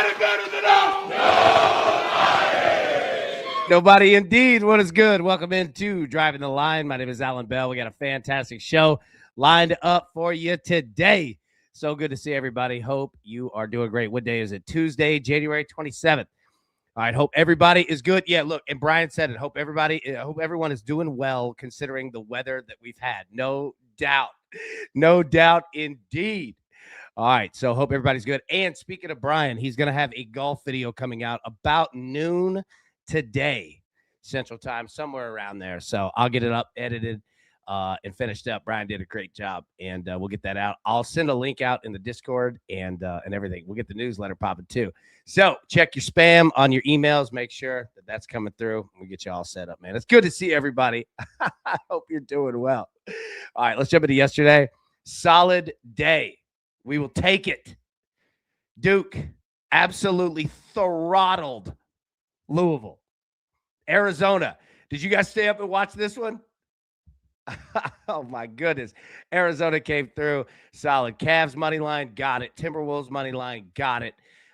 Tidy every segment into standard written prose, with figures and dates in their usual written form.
Nobody better than us. Nobody indeed. What is good? Welcome into Driving the Line. My name is Alan Bell. We got a fantastic show lined up for you today. So good to see everybody. Hope you are doing great. What day is it? Tuesday, January 27th. All right. Hope everybody is good. Yeah, look, and Brian said it. Hope everyone is doing well considering the weather that we've had. No doubt. No doubt indeed. All right. So hope everybody's good. And speaking of Brian, he's going to have a golf video coming out about noon today, Central Time, somewhere around there. So I'll get it up, edited, and finished up. Brian did a great job, and we'll get that out. I'll send a link out in the Discord and everything. We'll get the newsletter popping too. So check your spam on your emails. Make sure that that's coming through. We'll get you all set up, man. It's good to see everybody. I hope you're doing well. All right, let's jump into yesterday. Solid day. We will take it. Duke absolutely throttled Louisville. Arizona. Did you guys stay up and watch this one? Oh, my goodness. Arizona came through. Solid. Cavs money line, got it. Timberwolves money line, got it.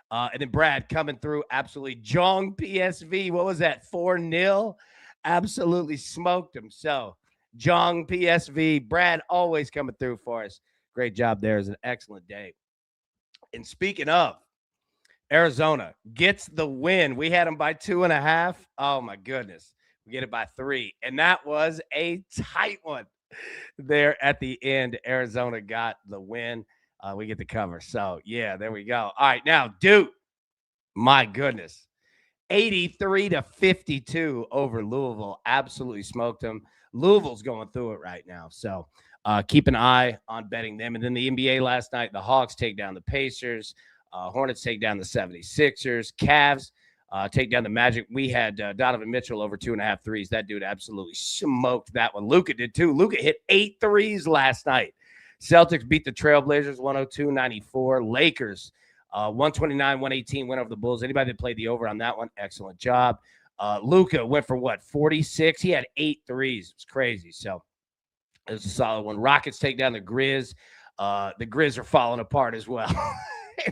And then Brad coming through, absolutely. Jong PSV, what was that, 4-0? Absolutely smoked him. So, Jong PSV, Brad always coming through for us. Great job there. It was an excellent day. And speaking of, Arizona gets the win. We had them by 2.5. Oh, my goodness. We get it by 3. And that was a tight one there at the end. Arizona got the win. We get the cover. So, yeah, there we go. All right, now, Duke, my goodness, 83-52 over Louisville. Absolutely smoked them. Louisville's going through it right now. So, keep an eye on betting them. And then the NBA last night, the Hawks take down the Pacers. Hornets take down the 76ers. Cavs take down the Magic. We had Donovan Mitchell over 2.5 threes. That dude absolutely smoked that one. Luka did too. Luka hit 8 threes last night. Celtics beat the Trailblazers 102-94. Lakers 129-118 went over the Bulls. Anybody that played the over on that one, excellent job. Luka went for what, 46? He had 8 threes. It was crazy. So it was a solid one. Rockets take down the Grizz. The Grizz are falling apart as well.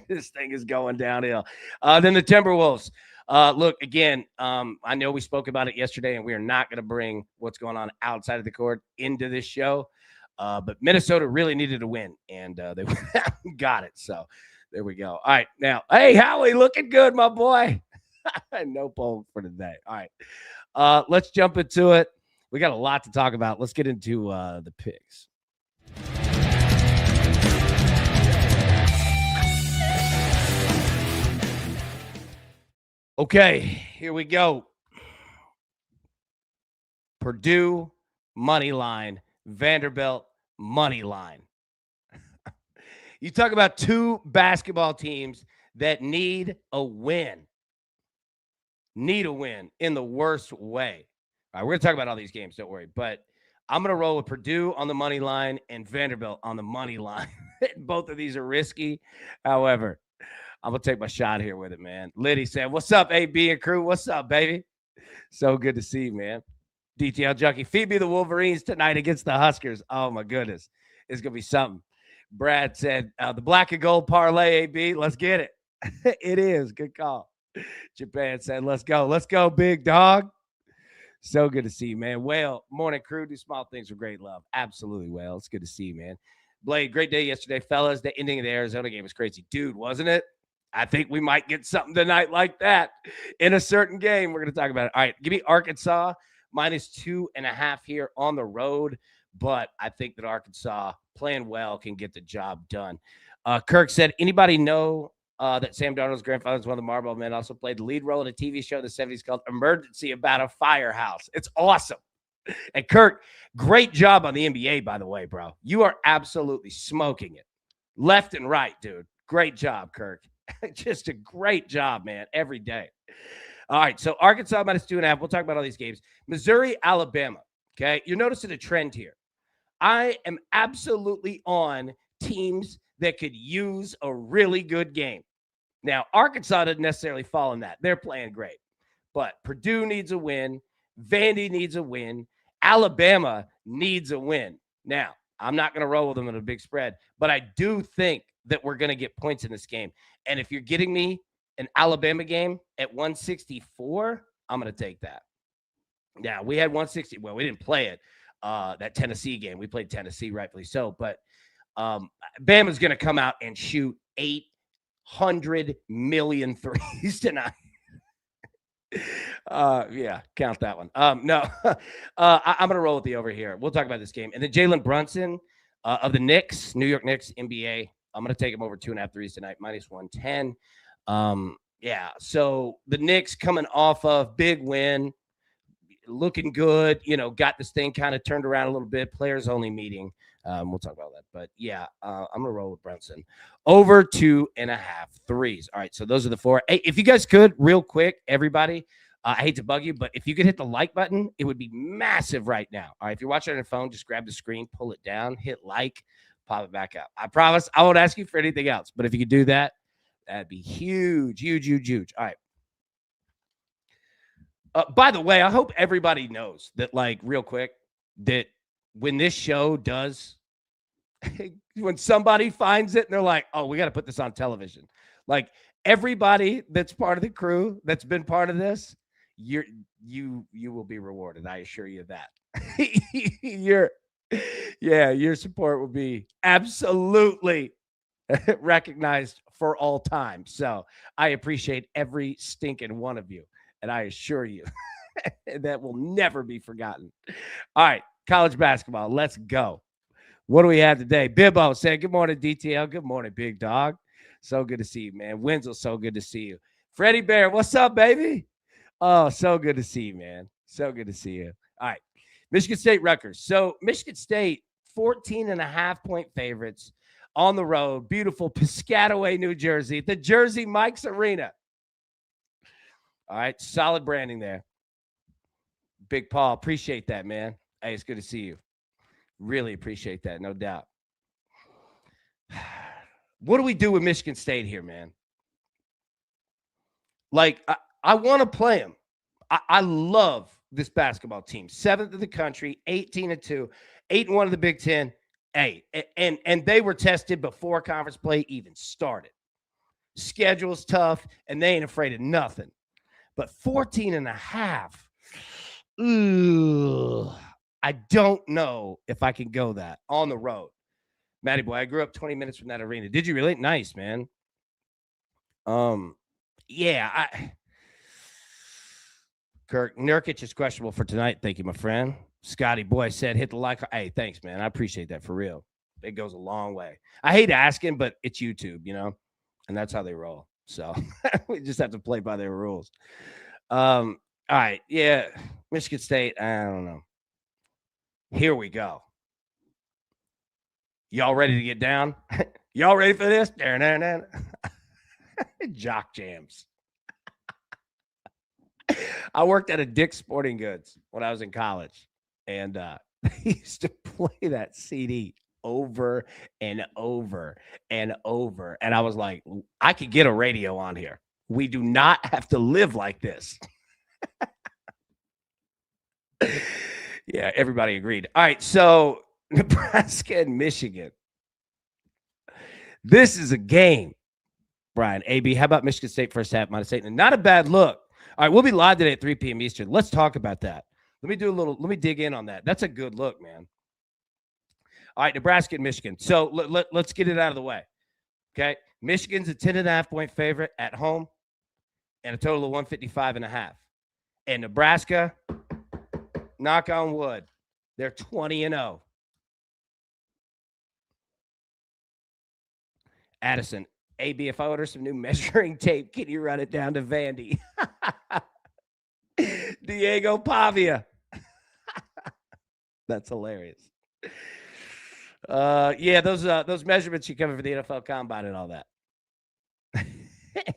This thing is going downhill. Then the Timberwolves. Look, again, I know we spoke about it yesterday, and we are not going to bring what's going on outside of the court into this show. But Minnesota really needed a win, and they got it. So there we go. All right. Now, hey, Howie, looking good, my boy. No poll for today. All right. Let's jump into it. We got a lot to talk about. Let's get into the picks. Okay, here we go. Purdue, money line. Vanderbilt, money line. You talk about two basketball teams that need a win. Need a win in the worst way. All right, we're going to talk about all these games, don't worry. But I'm going to roll with Purdue on the money line and Vanderbilt on the money line. Both of these are risky. However, I'm going to take my shot here with it, man. Liddy said, what's up, AB and crew? What's up, baby? So good to see you, man. DTL Junkie, feed me the Wolverines tonight against the Huskers. Oh, my goodness. It's going to be something. Brad said, the black and gold parlay, AB. Let's get it. It is. Good call. Japan said, let's go. Let's go, big dog. So good to see you, man. Whale, morning crew. Do small things with great love. Absolutely, Whale. It's good to see you, man. Blade, great day yesterday, fellas. The ending of the Arizona game was crazy. Dude, wasn't it? I think we might get something tonight like that in a certain game. We're going to talk about it. All right, give me Arkansas -2.5 here on the road, but I think that Arkansas playing well can get the job done. Kirk said, anybody know that Sam Darnold's grandfather is one of the Marlboro Men, also played the lead role in a TV show in the 70s called Emergency about a firehouse. It's awesome. And Kirk, great job on the NBA, by the way, bro. You are absolutely smoking it. Left and right, dude. Great job, Kirk. Just a great job, man, every day. All right, so Arkansas -2.5. We'll talk about all these games. Missouri, Alabama, okay? You're noticing a trend here. I am absolutely on teams that could use a really good game. Now, Arkansas doesn't necessarily fall in that. They're playing great. But Purdue needs a win. Vandy needs a win. Alabama needs a win. Now, I'm not going to roll with them in a big spread, but I do think that we're going to get points in this game. And if you're getting me an Alabama game at 164, I'm going to take that. Now, we had 160. Well, we didn't play it, that Tennessee game. We played Tennessee, rightfully so. But Bama's going to come out and shoot 800 million threes tonight. Yeah, count that one. No, I'm going to roll with the over here. We'll talk about this game. And then Jalen Brunson of the Knicks, New York Knicks, NBA. I'm going to take him over 2.5 threes tonight, minus 110. Yeah, so the Knicks coming off of big win, looking good, got this thing kind of turned around a little bit. Players only meeting. We'll talk about that. But yeah, I'm going to roll with Brunson. Over 2.5 threes. All right, so those are the four. Hey, if you guys could, real quick, everybody, I hate to bug you, but if you could hit the like button, it would be massive right now. All right, if you're watching on your phone, just grab the screen, pull it down, hit like, pop it back up. I promise I won't ask you for anything else. But if you could do that, that'd be huge, huge, huge, huge. All right. By the way, I hope everybody knows that, like, real quick, that when this show does, when somebody finds it and they're like, oh, we got to put this on television. Like, everybody that's part of the crew that's been part of this, you will be rewarded. I assure you that. Your support will be absolutely recognized for all time. So I appreciate every stinking one of you. And I assure you that will never be forgotten. All right, college basketball. Let's go. What do we have today? Bibbo said, good morning, DTL. Good morning, big dog. So good to see you, man. Wenzel, so good to see you. Freddie Bear, what's up, baby? Oh, so good to see you, man. So good to see you. All right, Michigan State, Rutgers. So Michigan State, 14.5-point favorites on the road. Beautiful Piscataway, New Jersey, the Jersey Mike's Arena. All right, solid branding there. Big Paul, appreciate that, man. Hey, it's good to see you. Really appreciate that, no doubt. What do we do with Michigan State here, man? Like, I want to play them. I love this basketball team. 7th in the country, 18-2, 8-1 in the Big Ten. Hey, and they were tested before conference play even started. Schedule's tough, and they ain't afraid of nothing. But 14.5, I don't know if I can go that on the road. Matty boy, I grew up 20 minutes from that arena. Did you really? Nice, man. Yeah. Kirk Nurkic is questionable for tonight. Thank you, my friend. Scotty boy said, hit the like. Hey, thanks, man. I appreciate that for real. It goes a long way. I hate asking, but it's YouTube, and that's how they roll. So we just have to play by their rules. All right. Yeah. Michigan State. I don't know. Here we go. Y'all ready to get down? Y'all ready for this? Jock jams. I worked at a Dick's Sporting Goods when I was in college, and they used to play that CD over and over and over. And I was like, I could get a radio on here. We do not have to live like this. Yeah, everybody agreed. All right, so Nebraska and Michigan. This is a game, Brian. AB, how about Michigan State first half minus 8? Not a bad look. All right, we'll be live today at 3 p.m. Eastern. Let's talk about that. Let me dig in on that. That's a good look, man. All right, Nebraska and Michigan. So let's get it out of the way. Okay, Michigan's a 10.5-point favorite at home and a total of 155.5. And Nebraska, knock on wood, they're 20-0. Addison, AB, if I order some new measuring tape, can you run it down to Vandy? Diego Pavia. That's hilarious. Yeah, those measurements you cover for the NFL Combine and all that.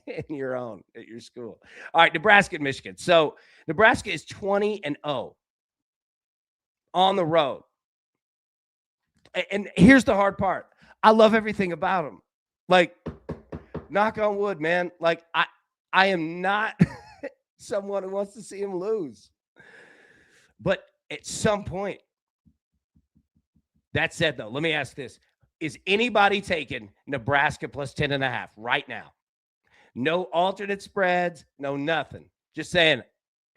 In your own, at your school. All right, Nebraska and Michigan. So Nebraska is 20-0 on the road. And here's the hard part. I love everything about them. Like, knock on wood, man. Like, I am not someone who wants to see him lose. But at some point, that said, though, let me ask this. Is anybody taking Nebraska plus 10.5 right now? No alternate spreads, no nothing. Just saying,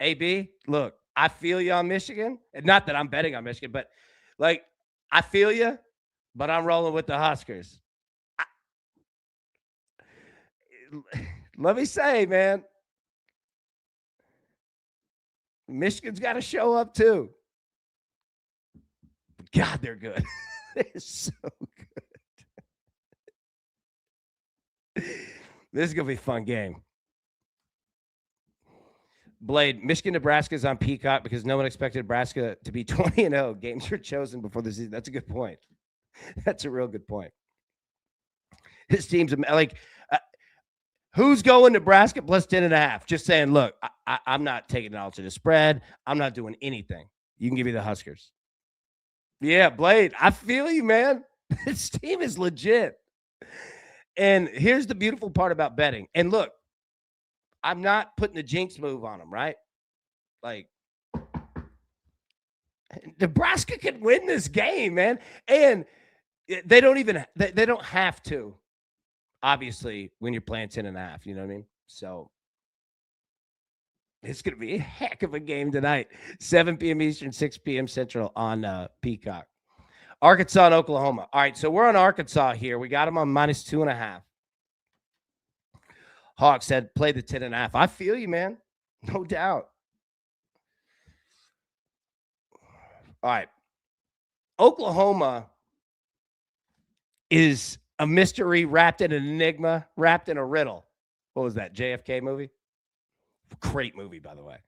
AB, look, I feel you on Michigan. And not that I'm betting on Michigan, but like, I feel you, but I'm rolling with the Huskers. I, let me say, man, Michigan's got to show up too. God, they're good. They're so good. This is going to be a fun game. Blade, Michigan, Nebraska is on Peacock because no one expected Nebraska to be 20-0. Games were chosen before the season. That's a good point. That's a real good point. His team's like, who's going Nebraska plus 10.5? Just saying, look, I'm not taking it all to the spread. I'm not doing anything. You can give me the Huskers. Yeah, Blade, I feel you, man. This team is legit. And here's the beautiful part about betting. And look, I'm not putting the jinx move on them, right? Like, Nebraska can win this game, man. And they don't even, they don't have to, obviously, when you're playing 10.5. You know what I mean? So it's going to be a heck of a game tonight. 7 p.m. Eastern, 6 p.m. Central on Peacock. Arkansas and Oklahoma. All right, so we're on Arkansas here. We got them on minus 2.5. Hawk said, play the 10.5. I feel you, man. No doubt. All right. Oklahoma is a mystery wrapped in an enigma, wrapped in a riddle. What was that, JFK movie? Great movie, by the way.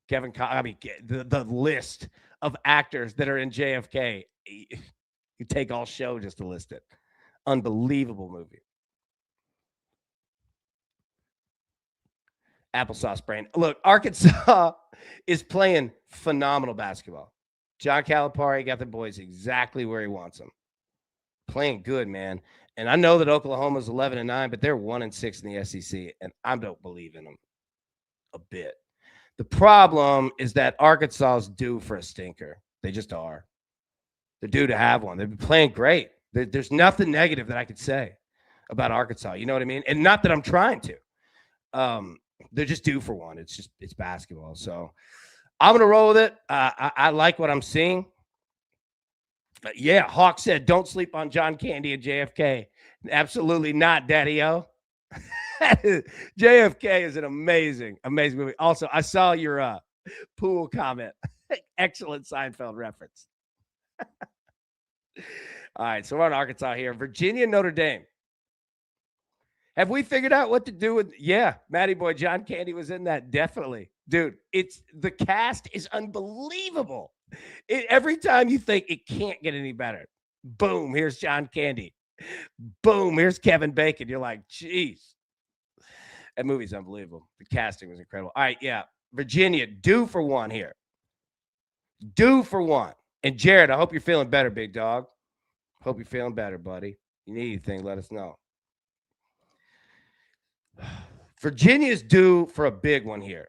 The list of actors that are in JFK, you take all show just to list it. Unbelievable movie. Applesauce brain. Look, Arkansas is playing phenomenal basketball. John Calipari got the boys exactly where he wants them. Playing good, man. And I know that Oklahoma's 11-9, but they're 1-6 in the SEC, and I don't believe in them a bit. The problem is that Arkansas is due for a stinker. They just are. They're due to have one. They've been playing great. There's nothing negative that I could say about Arkansas. You know what I mean? And not that I'm trying to. They're just due for one. It's basketball. So I'm going to roll with it. I like what I'm seeing. Yeah, Hawk said, don't sleep on John Candy and JFK. Absolutely not, Daddy-O. JFK is an amazing movie. Also, I saw your pool comment. Excellent Seinfeld reference. All right, so we're on Arkansas here. Virginia, Notre Dame. Have we figured out what to do with? Yeah, Matty Boy, John Candy was in that. Definitely. Dude, the cast is unbelievable. Every time you think it can't get any better, boom, here's John Candy. Boom, here's Kevin Bacon. You're like, geez. That movie's unbelievable. The casting was incredible. All right, yeah. Virginia, due for one here. Due for one. And Jared, I hope you're feeling better, big dog. Hope you're feeling better, buddy. You need anything, let us know. Virginia's due for a big one here.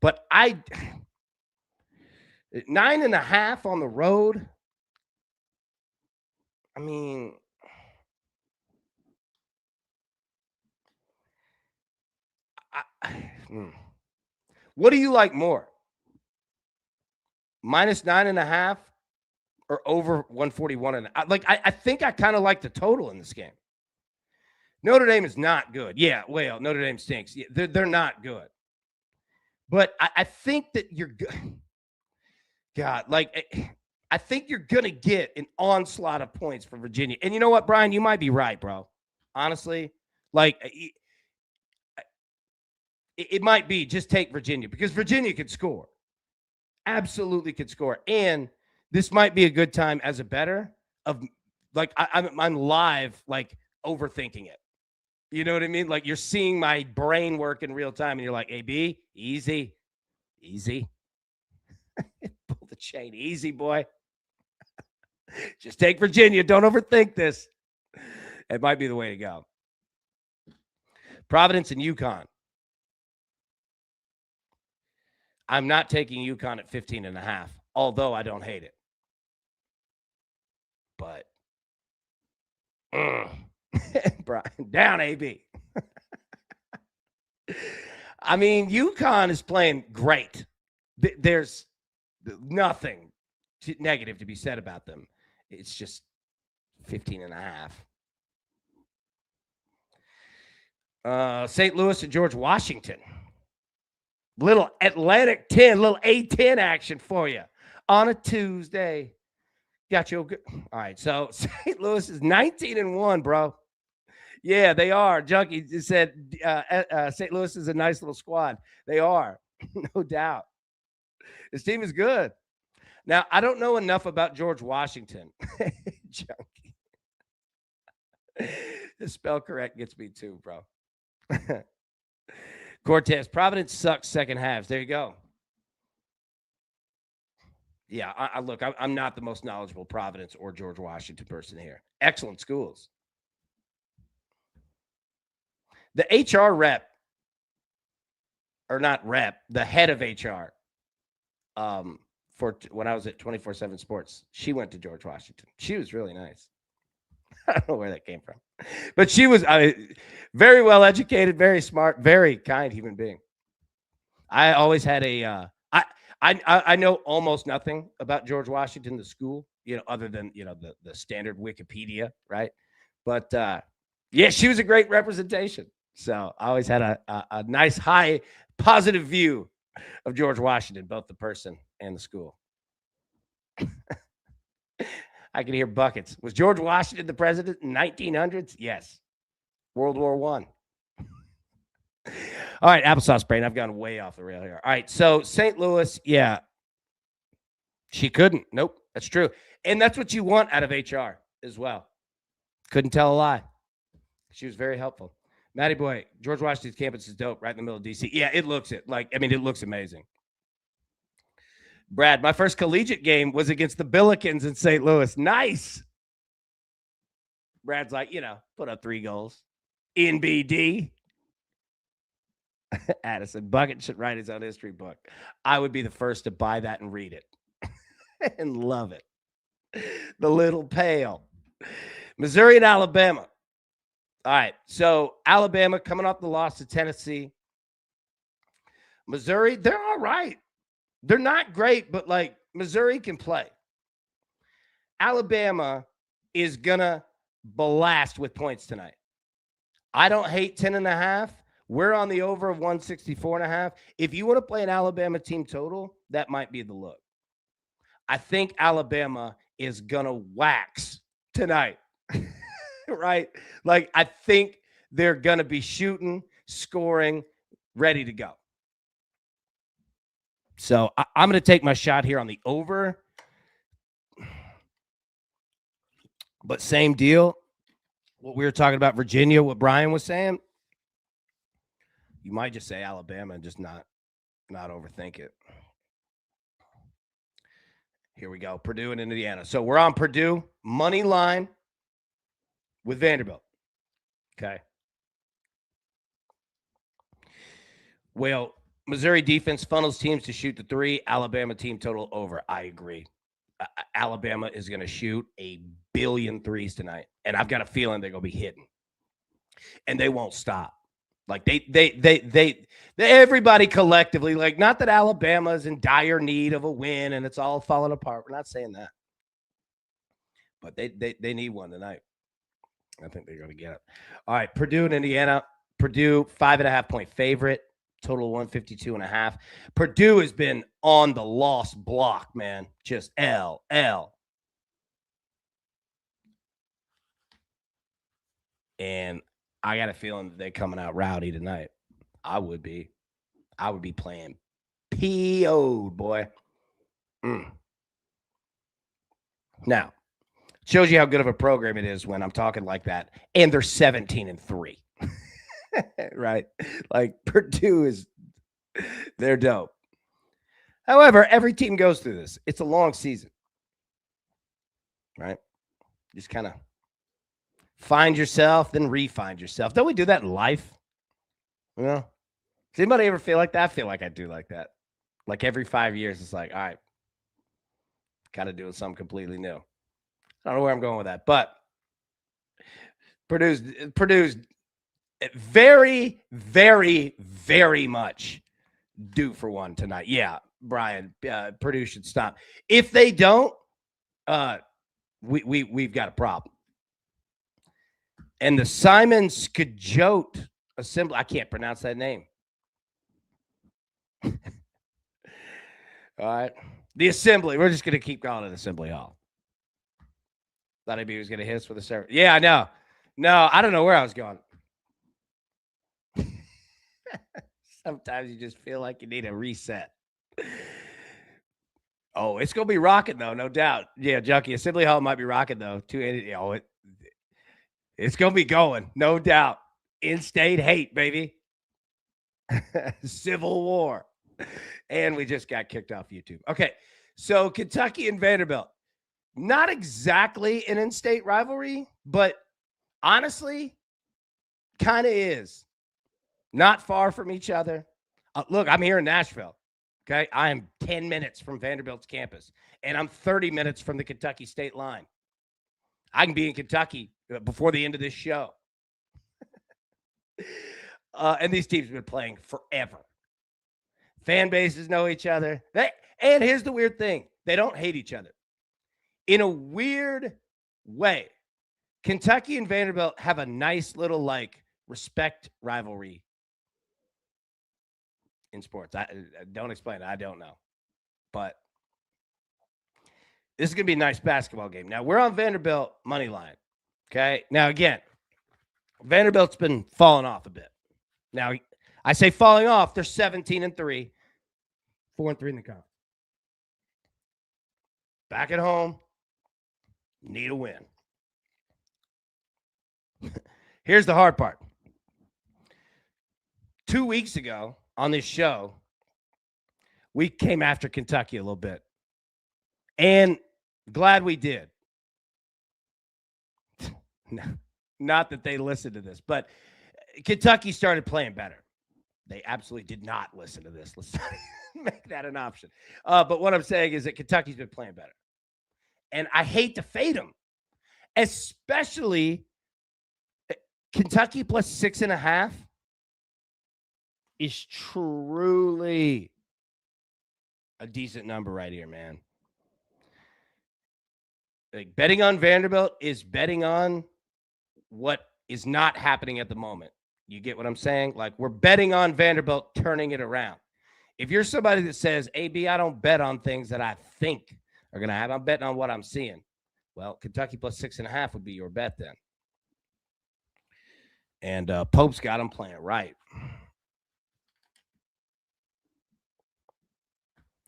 But 9.5 on the road. I mean, what do you like more? Minus 9.5 or over 141? And I think I kind of like the total in this game. Notre Dame is not good. Yeah, well, Notre Dame stinks. Yeah, they're not good. But I think that you're good. God, I think you're going to get an onslaught of points for Virginia. And you know what, Brian? You might be right, bro. Honestly, it might be just take Virginia because Virginia could score. Absolutely could score. And this might be a good time as a bettor of I'm live, overthinking it. You know what I mean? Like you're seeing my brain work in real time and you're like, AB, easy. Pull the chain. Easy, boy. Just take Virginia. Don't overthink this. It might be the way to go. Providence and UConn. I'm not taking UConn at 15.5, although I don't hate it. But Brian, down AB. I mean, UConn is playing great. There's nothing negative to be said about them. It's just 15 and a half. St. Louis and George Washington. Little Atlantic 10, little A10 action for you on a Tuesday. Got you. All right. So St. Louis is 19-1, bro. Yeah, they are. Junkie said St. Louis is a nice little squad. They are, no doubt. This team is good. Now, I don't know enough about George Washington. Junkie. The spell correct gets me too, bro. Cortez, Providence sucks second halves. There you go. Yeah, I look, I'm not the most knowledgeable Providence or George Washington person here. Excellent schools. The HR rep, or not rep, the head of HR, for when I was at 24/7 Sports, she went to George Washington. She was really nice. I don't know where that came from, but she was very well educated, very smart, very kind human being. I always had I know almost nothing about George Washington, the school, other than the standard Wikipedia, right? But yeah, she was a great representation. So I always had a nice, high, positive view of George Washington, both the person and the school. I can hear buckets. Was George Washington the president in 1900s? Yes. World War I. All right, applesauce brain. I've gone way off the rail here. All right, so St. Louis, yeah, she couldn't. Nope, that's true. And that's what you want out of HR as well. Couldn't tell a lie. She was very helpful. Matty boy, George Washington's campus is dope, right in the middle of DC. Yeah, it looks it. It looks amazing. Brad, my first collegiate game was against the Billikens in St. Louis. Nice. Brad's like, put up 3 goals. In BD. Addison, Bucket should write his own history book. I would be the first to buy that and read it and love it. The Little Pale. Missouri and Alabama. All right, so Alabama coming off the loss to Tennessee. Missouri, they're all right. They're not great, but Missouri can play. Alabama is going to blast with points tonight. I don't hate 10.5. We're on the over of 164.5. If you want to play an Alabama team total, that might be the look. I think Alabama is going to wax tonight, right? I think they're going to be shooting, scoring, ready to go. So I'm going to take my shot here on the over. But same deal. What we were talking about Virginia, what Brian was saying. You might just say Alabama and just not overthink it. Here we go. Purdue and Indiana. So we're on Purdue. Money line with Vanderbilt. Okay. Well, Missouri defense funnels teams to shoot the 3. Alabama team total over. I agree. Alabama is going to shoot a billion threes tonight. And I've got a feeling they're going to be hitting. And they won't stop. They everybody collectively, not that Alabama is in dire need of a win and it's all falling apart. We're not saying that. But they need one tonight. I think they're going to get it. All right, Purdue and Indiana. Purdue, 5.5-point favorite. Total 152.5. Purdue has been on the lost block, man. Just L. And I got a feeling that they're coming out rowdy tonight. I would be playing PO'd, boy. Now, shows you how good of a program it is when I'm talking like that. And they're 17-3. Right? Purdue they're dope. However, every team goes through this. It's a long season. Right? Just kind of find yourself, then re-find yourself. Don't we do that in life? Does anybody ever feel like that? I feel like I do like that. Every 5 years, it's all right, kind of doing something completely new. I don't know where I'm going with that, but Purdue's Very, very, very much due for one tonight. Yeah, Brian, Purdue should stop. If they don't, we've got a problem. And the Simon Skjodt Assembly, I can't pronounce that name. All right. The Assembly. We're just going to keep calling it Assembly Hall. Thought maybe he was going to hit us with a server. Yeah, I know. No, I don't know where I was going. Sometimes you just feel like you need a reset. Oh, it's going to be rocking, though, no doubt. Yeah, Junkie, Assembly Hall might be rocking, though. It's going to be going, no doubt. In-state hate, baby. Civil War. And we just got kicked off YouTube. Okay, so Kentucky and Vanderbilt. Not exactly an in-state rivalry, but honestly, kind of is. Not far from each other. Look, I'm here in Nashville. Okay, I am 10 minutes from Vanderbilt's campus, and I'm 30 minutes from the Kentucky state line. I can be in Kentucky before the end of this show. And these teams have been playing forever. Fan bases know each other. And here's the weird thing. They don't hate each other. In a weird way, Kentucky and Vanderbilt have a nice little, respect rivalry in sports. I don't explain it. I don't know. But this is going to be a nice basketball game. Now, we're on Vanderbilt money line. Okay? Now, again, Vanderbilt's been falling off a bit. Now, I say falling off. They're 17-3, 4-3 in the conference. Back at home, need a win. Here's the hard part. 2 weeks ago on this show, we came after Kentucky a little bit. And glad we did. Not that they listened to this, but Kentucky started playing better. They absolutely did not listen to this. Let's not make that an option. But what I'm saying is that Kentucky's been playing better. And I hate to fade them, especially Kentucky plus 6.5 is truly a decent number right here, man. Like, betting on Vanderbilt is betting on what is not happening at the moment. You get what I'm saying? Like, we're betting on Vanderbilt turning it around. If you're somebody that says, AB, I don't bet on things that I think are going to happen, I'm betting on what I'm seeing. Well, Kentucky plus 6.5 would be your bet then. And Pope's got them playing right.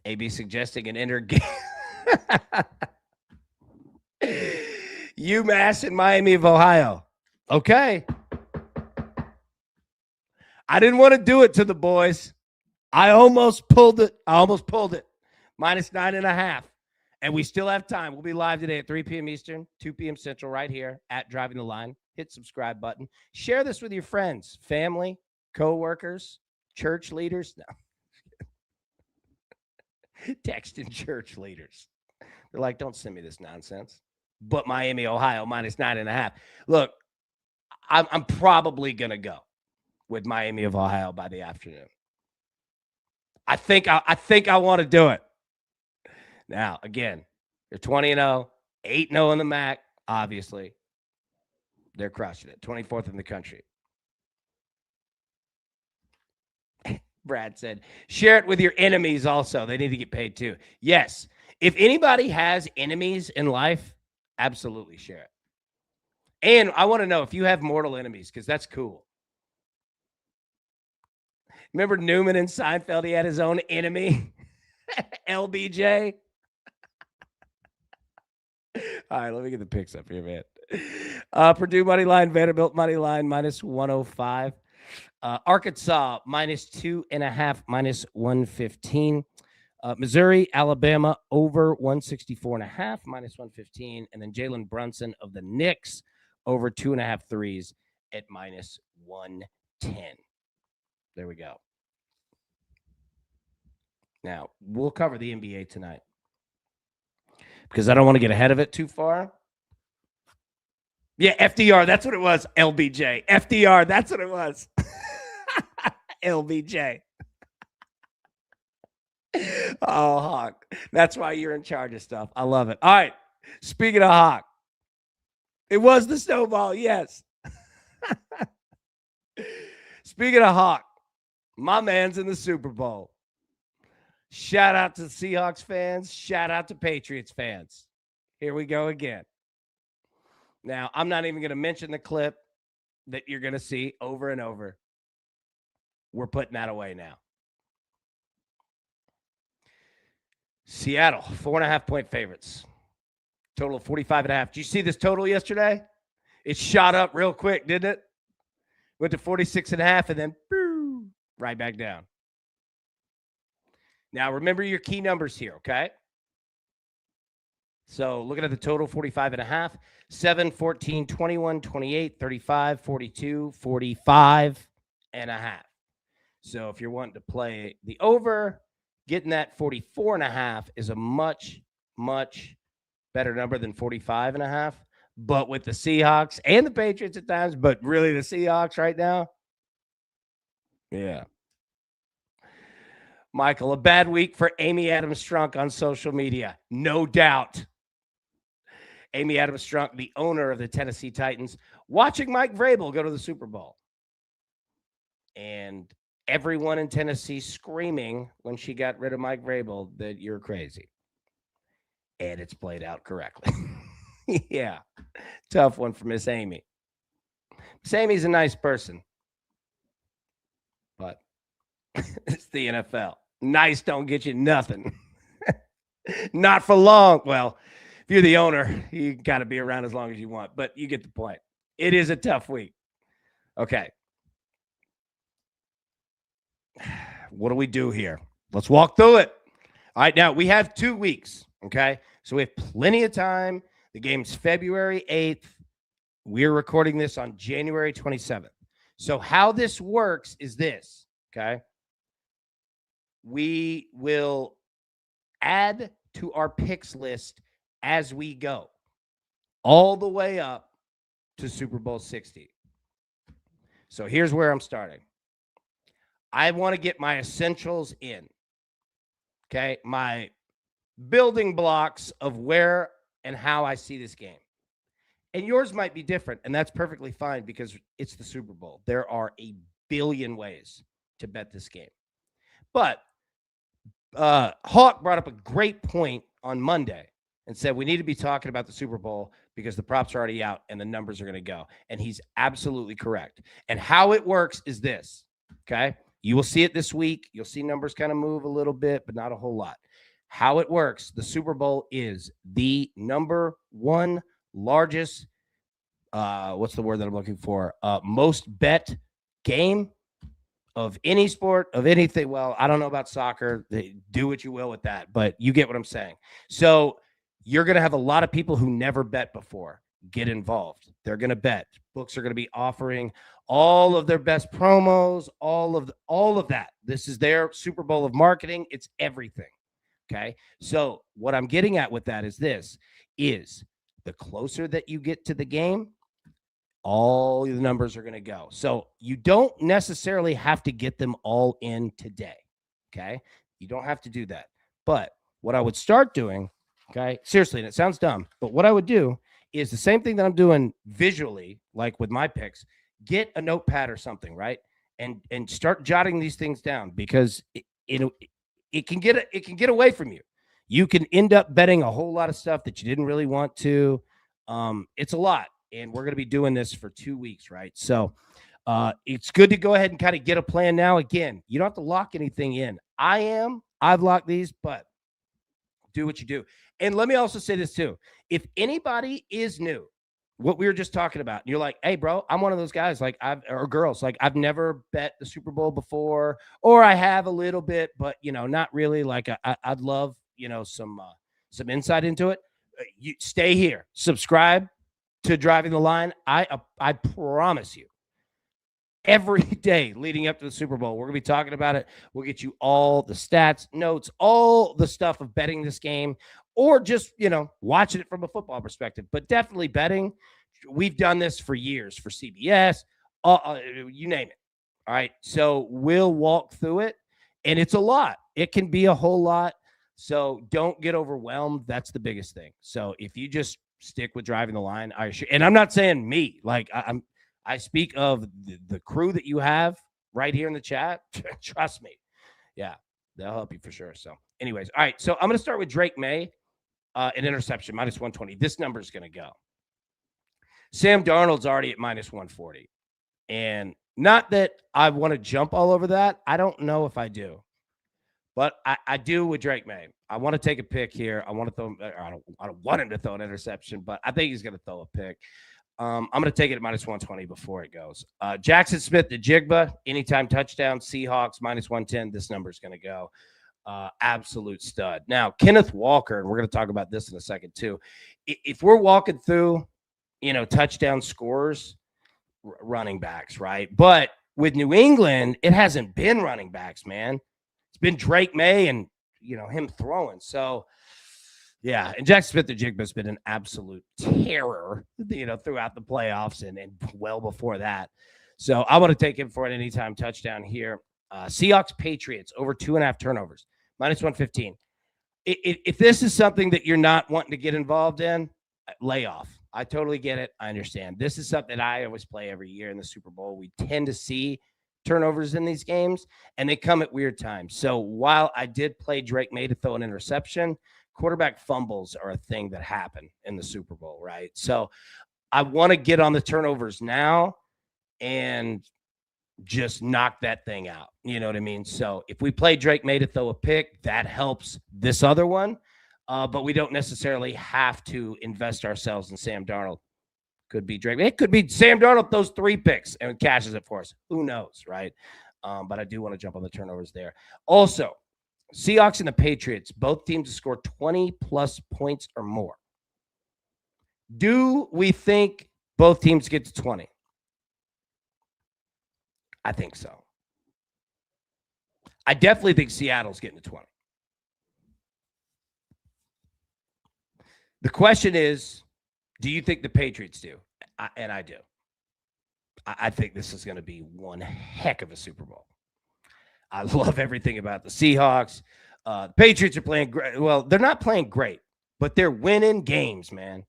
AB suggesting an inter-game. UMass and Miami of Ohio. Okay. I didn't want to do it to the boys. I almost pulled it. Minus 9.5. And we still have time. We'll be live today at 3 p.m. Eastern, 2 p.m. Central, right here at Driving the Line. Hit subscribe button. Share this with your friends, family, co-workers, church leaders. No. Texting church leaders. They're like, don't send me this nonsense. But Miami, Ohio, minus 9.5. Look, I'm probably going to go with Miami of Ohio by the afternoon. I think I want to do it. Now, again, they're 20-0, 8-0 in the MAC, obviously. They're crushing it. 24th in the country. Brad said, share it with your enemies also. They need to get paid too. Yes. If anybody has enemies in life, absolutely share it. And I want to know if you have mortal enemies, because that's cool. Remember Newman in Seinfeld? He had his own enemy, LBJ. All right, let me get the picks up here, man. Purdue money line, Vanderbilt money line, minus 105. Arkansas, minus 2.5, minus 115. Missouri, Alabama, over 164.5, minus 115. And then Jalen Brunson of the Knicks, over 2.5 threes at minus 110. There we go. Now, we'll cover the NBA tonight because I don't want to get ahead of it too far. Yeah, FDR. That's what it was. LBJ. FDR. That's what it was. LBJ. Oh, Hawk. That's why you're in charge of stuff. I love it. All right. Speaking of Hawk, it was the snowball. Yes. Speaking of Hawk, my man's in the Super Bowl. Shout out to Seahawks fans. Shout out to Patriots fans. Here we go again. Now, I'm not even going to mention the clip that you're going to see over and over. We're putting that away now. Seattle, 4.5-point favorites. Total of 45.5. Did you see this total yesterday? It shot up real quick, didn't it? Went to 46.5 and then boo, right back down. Now, remember your key numbers here, okay? So looking at the total, 45.5, 7, 14, 21, 28, 35, 42, 45.5. So if you're wanting to play the over, getting that 44.5 is a much, much better number than 45.5. But with the Seahawks and the Patriots at times, but really the Seahawks right now. Yeah. Michael, a bad week for Amy Adams Strunk on social media. No doubt. Amy Adams Strunk, the owner of the Tennessee Titans, watching Mike Vrabel go to the Super Bowl. And everyone in Tennessee screaming when she got rid of Mike Vrabel that you're crazy. And it's played out correctly. Yeah. Tough one for Miss Amy. Miss Amy's a nice person. But it's the NFL. Nice don't get you nothing. Not for long. Well, if you're the owner, you got to be around as long as you want. But you get the point. It is a tough week. Okay. What do we do here? Let's walk through it. All right, now we have 2 weeks, okay? So we have plenty of time. The game's February 8th. We're recording this on January 27th. So how this works is this, okay? We will add to our picks list as we go, all the way up to Super Bowl 60. So here's where I'm starting. I want to get my essentials in, okay? My building blocks of where and how I see this game. And yours might be different, and that's perfectly fine because it's the Super Bowl. There are a billion ways to bet this game. But Hawk brought up a great point on Monday and said we need to be talking about the Super Bowl because the props are already out and the numbers are going to go. And he's absolutely correct. And how it works is this, okay? You will see it this week. You'll see numbers kind of move a little bit, but not a whole lot. How it works, the Super Bowl is the number one largest, what's the word that I'm looking for? Most bet game of any sport, of anything. Well, I don't know about soccer. Do what you will with that, but you get what I'm saying. So you're going to have a lot of people who never bet before get involved. They're going to bet. Books are going to be offering all of their best promos, all of that. This is their Super Bowl of marketing. It's everything. Okay. So what I'm getting at with that is this is the closer that you get to the game, all the numbers are going to go. So you don't necessarily have to get them all in today. Okay. You don't have to do that. But what I would start doing, okay, seriously, and it sounds dumb, but what I would do is the same thing that I'm doing visually, like with my picks, get a notepad or something, right? And start jotting these things down because it can get away from you. You can end up betting a whole lot of stuff that you didn't really want to. It's a lot. And we're going to be doing this for 2 weeks, right? So it's good to go ahead and kind of get a plan now. Again, you don't have to lock anything in. I've locked these, but do what you do. And let me also say this too. If anybody is new, what we were just talking about, and you're like, hey, bro, I'm one of those guys, like or girls, like I've never bet the Super Bowl before, or I have a little bit, but, not really. Like I'd love, some insight into it. You stay here, subscribe to Driving the Line. I promise you, every day leading up to the Super Bowl, we're going to be talking about it. We'll get you all the stats, notes, all the stuff of betting this game, or just, watching it from a football perspective, but definitely betting. we've done this for years for CBS, you name it. All right. So we'll walk through it, and it's a lot. It can be a whole lot. So don't get overwhelmed. That's the biggest thing. So if you just stick with driving the line, and I'm not saying me, like I speak of the crew that you have right here in the chat. Trust me. Yeah, they'll help you for sure. So anyways, all right. So I'm going to start with Drake May, an interception, minus 120. This number is going to go. Sam Darnold's already at minus 140. And not that I want to jump all over that. I don't know if I do. But I do with Drake May. I want to take a pick here. I want to throw. I don't want him to throw an interception, but I think he's going to throw a pick. I'm going to take it at minus 120 before it goes. Jackson Smith, the Jigba, anytime touchdown. Seahawks minus 110. This number is going to go. Absolute stud. Now Kenneth Walker, and we're going to talk about this in a second too. If we're walking through, touchdown scorers, running backs, right? But with New England, it hasn't been running backs, man. Been Drake May and him throwing. So yeah, and Jackson Smith the Jigba has been an absolute terror, throughout the playoffs and well before that. So I want to take him for an anytime touchdown here. Seahawks Patriots over 2.5 turnovers, minus 115. If this is something that you're not wanting to get involved in, lay off. I totally get it. I understand. This is something I always play every year in the Super Bowl. We tend to see turnovers in these games, and they come at weird times. So while I did play Drake May to throw an interception, quarterback fumbles are a thing that happen in the Super Bowl, right? So I want to get on the turnovers now and just knock that thing out. You know what I mean? So if we play Drake May to throw a pick, that helps this other one, but we don't necessarily have to invest ourselves in Sam Darnold. Could be Drake. It could be Sam Darnold throws 3 picks and cashes it for us. Who knows, right? But I do want to jump on the turnovers there. Also, Seahawks and the Patriots, both teams to score 20-plus points or more. Do we think both teams get to 20? I think so. I definitely think Seattle's getting to 20. The question is, do you think the Patriots do? And I do. I think this is going to be one heck of a Super Bowl. I love everything about the Seahawks. The Patriots are playing great. Well, they're not playing great, but they're winning games, man.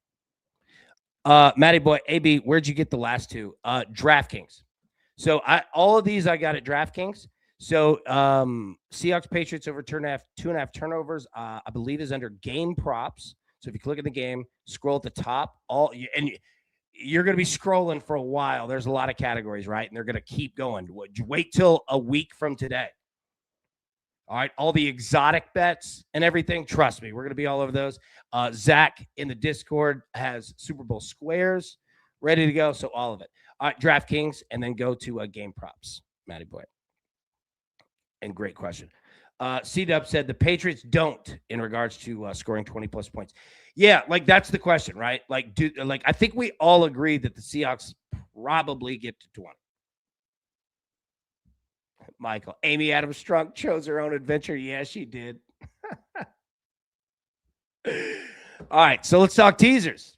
Matty Boy, AB, where'd you get the last two? DraftKings. So all of these I got at DraftKings. So Seahawks, Patriots over 2.5 turnovers, I believe is under game props. So if you click in the game, scroll at the top, and you're going to be scrolling for a while. There's a lot of categories, right? And they're going to keep going. Wait till a week from today. All right, all the exotic bets and everything. Trust me, we're going to be all over those. Zach in the Discord has Super Bowl squares ready to go. So all of it. All right, DraftKings, and then go to game props, Matty Boy. And great question. C-Dub said the Patriots don't in regards to scoring 20-plus points. Yeah, that's the question, right? I think we all agree that the Seahawks probably get to 20. Michael, Amy Adams Strunk chose her own adventure. Yeah, she did. All right, so let's talk teasers.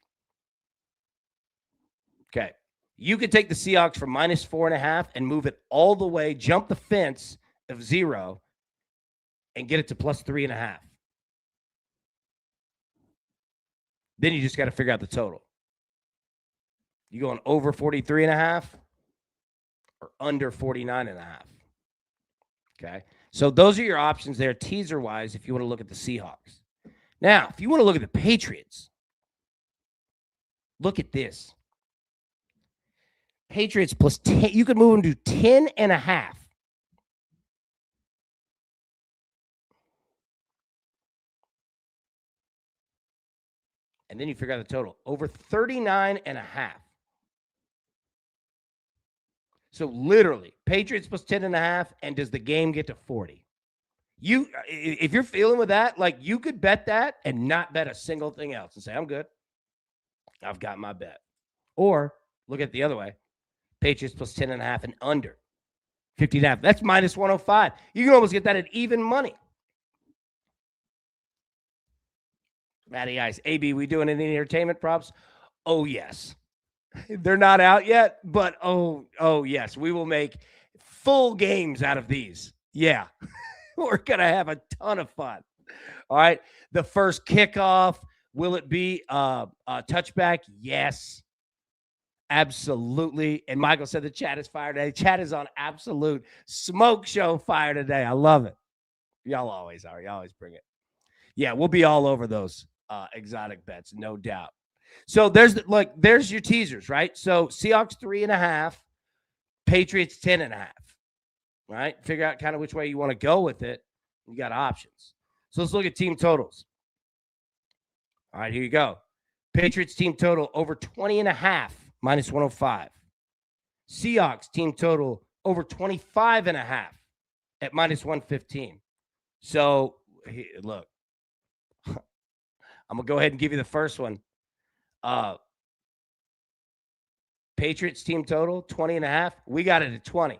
Okay. You could take the Seahawks from minus 4.5 and move it all the way, jump the fence of 0, and get it to plus 3.5. Then you just got to figure out the total. You going over 43.5 or under 49.5? Okay. So those are your options there, teaser-wise, if you want to look at the Seahawks. Now, if you want to look at the Patriots, look at this. Patriots plus 10. You could move them to 10.5. And then you figure out the total. Over 39.5. So literally, Patriots plus 10.5, and does the game get to 40? If you're feeling with that, you could bet that and not bet a single thing else and say, I'm good. I've got my bet. Or look at it the other way. Patriots plus 10.5 and under 50.5. That's minus 105. You can almost get that at even money. Matty Ice. AB, we doing any entertainment props? Oh, yes. They're not out yet, but oh yes, we will make full games out of these. Yeah. We're going to have a ton of fun. All right. The first kickoff, will it be a touchback? Yes. Absolutely. And Michael said the chat is fire today. Chat is on absolute smoke show fire today. I love it. Y'all always are. You always bring it. Yeah, we'll be all over those exotic bets, no doubt. So there's your teasers, right? So Seahawks 3.5, Patriots 10.5. Right? Figure out kind of which way you want to go with it. You got options. So let's look at team totals. All right, here you go. Patriots team total over 20.5 minus 105. Seahawks team total over 25.5 at minus 115. So look, I'm gonna go ahead and give you the first one. Patriots team total 20.5. We got it at 20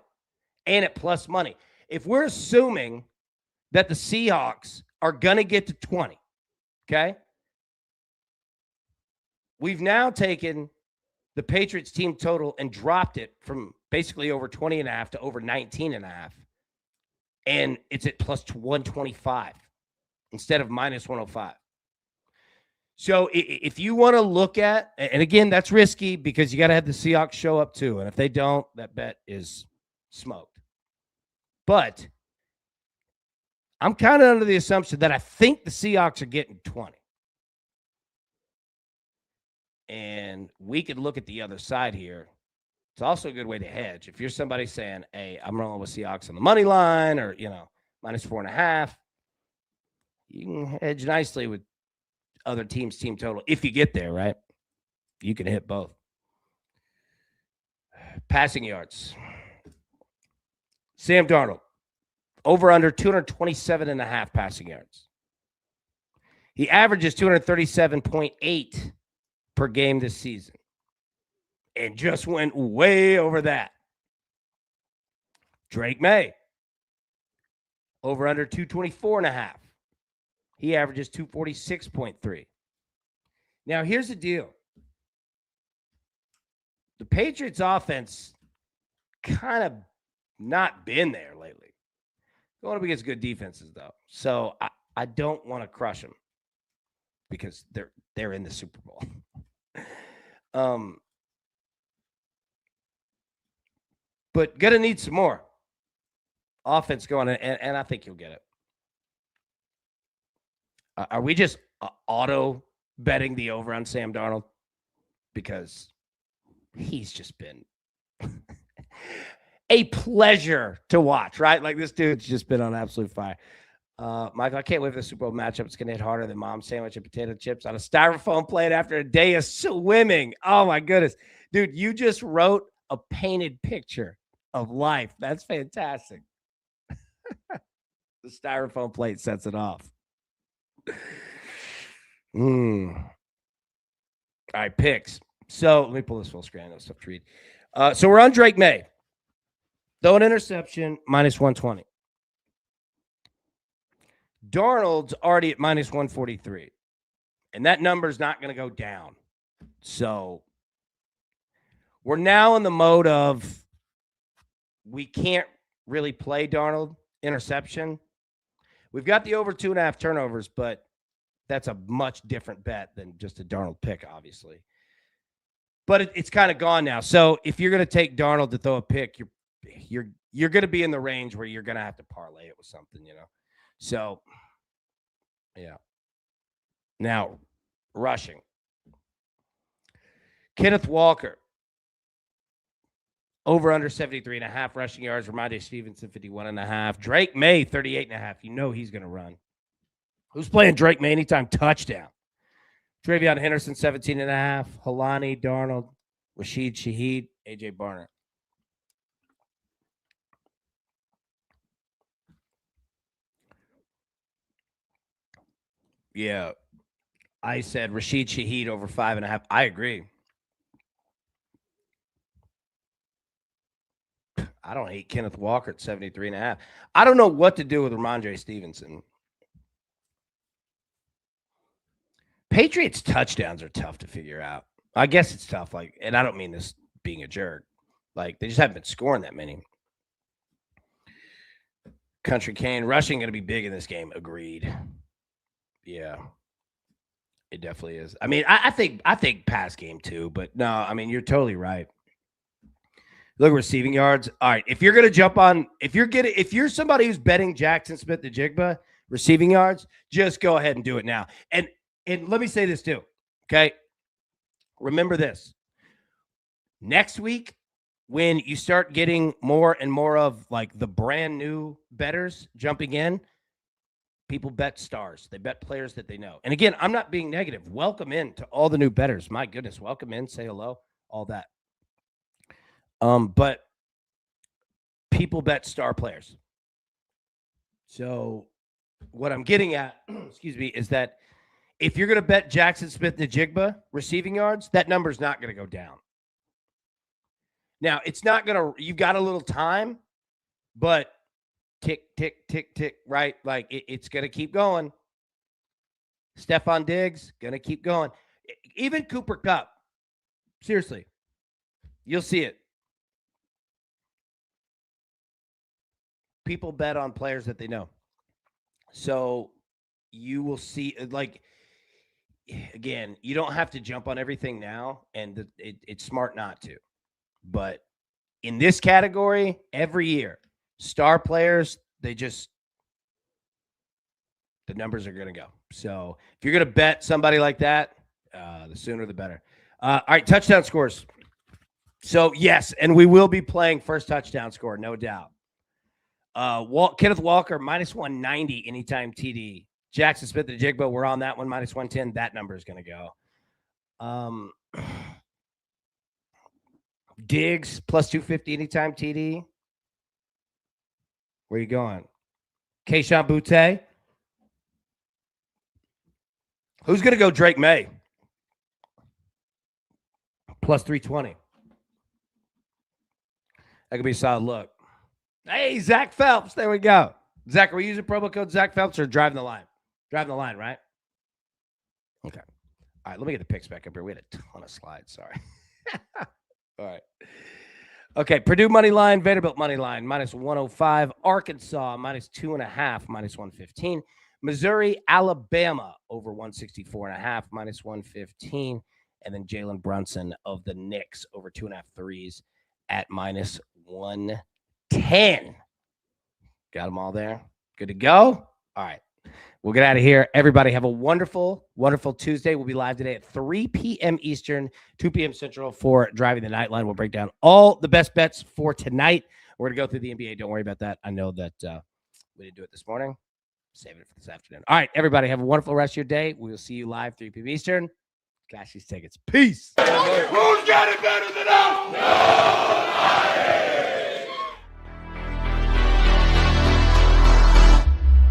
and at plus money. If we're assuming that the Seahawks are gonna get to 20, okay? We've now taken the Patriots team total and dropped it from basically over 20.5 to over 19.5. And it's at plus 125 instead of minus 105. So if you want to look at, and again, that's risky because you got to have the Seahawks show up too. And if they don't, that bet is smoked. But I'm kind of under the assumption that I think the Seahawks are getting 20. And we could look at the other side here. It's also a good way to hedge. If you're somebody saying, hey, I'm rolling with Seahawks on the money line or, minus 4.5, you can hedge nicely with other teams' team total. If you get there, right? You can hit both. Passing yards. Sam Darnold, over under 227.5 passing yards. He averages 237.8 per game this season. And just went way over that. Drake May, over under 224.5. He averages 246.3. Now, here's the deal. The Patriots offense kind of not been there lately. Going up against good defenses, though. So I don't want to crush them because they're in the Super Bowl. But going to need some more offense going, and I think you'll get it. Are we just auto betting the over on Sam Darnold? Because he's just been a pleasure to watch, right? Like this dude's just been on absolute fire. Michael, I can't wait for the Super Bowl matchup. It's going to hit harder than mom's sandwich and potato chips on a styrofoam plate after a day of swimming. Oh, my goodness. Dude, you just wrote a painted picture of life. That's fantastic. The styrofoam plate sets it off. All right, picks. So let me pull this full screen. No stuff to read. So we're on Drake May. Throw an interception, minus 120. Darnold's already at minus 143. And that number's not going to go down. So we're now in the mode of we can't really play Darnold interception. We've got the over 2.5 turnovers, but that's a much different bet than just a Darnold pick, obviously. But it's kind of gone now. So if you're going to take Darnold to throw a pick, you're going to be in the range where you're going to have to parlay it with something, So, yeah. Now, rushing. Kenneth Walker. Over under 73.5 rushing yards. Ramondre Stevenson, 51.5. Drake May, 38.5. He's going to run. Who's playing Drake May anytime touchdown? Travion Henderson, 17.5. Helani, Darnold, Rashid Shaheed, AJ Barnett. Yeah. I said Rashid Shaheed over 5.5. I agree. I don't hate Kenneth Walker at 73.5. I don't know what to do with Ramondre Stevenson. Patriots touchdowns are tough to figure out. I guess it's tough. Like, and I don't mean this being a jerk. Like, they just haven't been scoring that many. Country Kane, rushing going to be big in this game. Agreed. Yeah, it definitely is. I mean, I think pass game too, but no, I mean, you're totally right. Look, receiving yards. All right, if you're going to jump on, if you're somebody who's betting Jackson Smith-Njigba receiving yards, just go ahead and do it now. And let me say this too. Okay, remember this. Next week, when you start getting more and more of like the brand new bettors jumping in, people bet stars. They bet players that they know. And again, I'm not being negative. Welcome in to all the new bettors. My goodness, welcome in, say hello, all that. But people bet star players. So what I'm getting at, excuse me, is that if you're going to bet Jackson Smith-Njigba receiving yards, that number's not going to go down. Now, it's not going to, you've got a little time, but tick, tick, tick, tick, right? Like it's going to keep going. Stephon Diggs, going to keep going. Even Cooper Kupp. Seriously, you'll see it. People bet on players that they know. So you will see, like, again, you don't have to jump on everything now, and it's smart not to. But in this category, every year, star players, the numbers are going to go. So if you're going to bet somebody like that, the sooner the better. All right, touchdown scores. So, yes, and we will be playing first touchdown score, no doubt. Kenneth Walker, minus 190 anytime TD. Jackson Smith-Njigba, we're on that one, minus 110. That number is going to go. Diggs, plus 250 anytime TD. Where you going? Keyshawn Boutte. Who's going to go Drake May? Plus 320. That could be a solid look. Hey, Zach Phelps. There we go. Zach, are we using promo code Zach Phelps or driving the line? Driving the line, right? Okay. All right, let me get the picks back up here. We had a ton of slides. Sorry. All right. Okay, Purdue money line, Vanderbilt money line, minus 105. Arkansas, minus 2.5, minus 115. Missouri, Alabama, over 164.5, minus 115. And then Jalen Brunson of the Knicks, over 2.5 threes at minus 110. Got them all there. Good to go? All right. We'll get out of here. Everybody have a wonderful, wonderful Tuesday. We'll be live today at 3 p.m. Eastern, 2 p.m. Central for Driving the Nightline. We'll break down all the best bets for tonight. We're going to go through the NBA. Don't worry about that. I know that we didn't do it this morning. Save it for this afternoon. All right, everybody, have a wonderful rest of your day. We'll see you live 3 p.m. Eastern. Cash these tickets. Peace. Who's got it better than us? Nobody.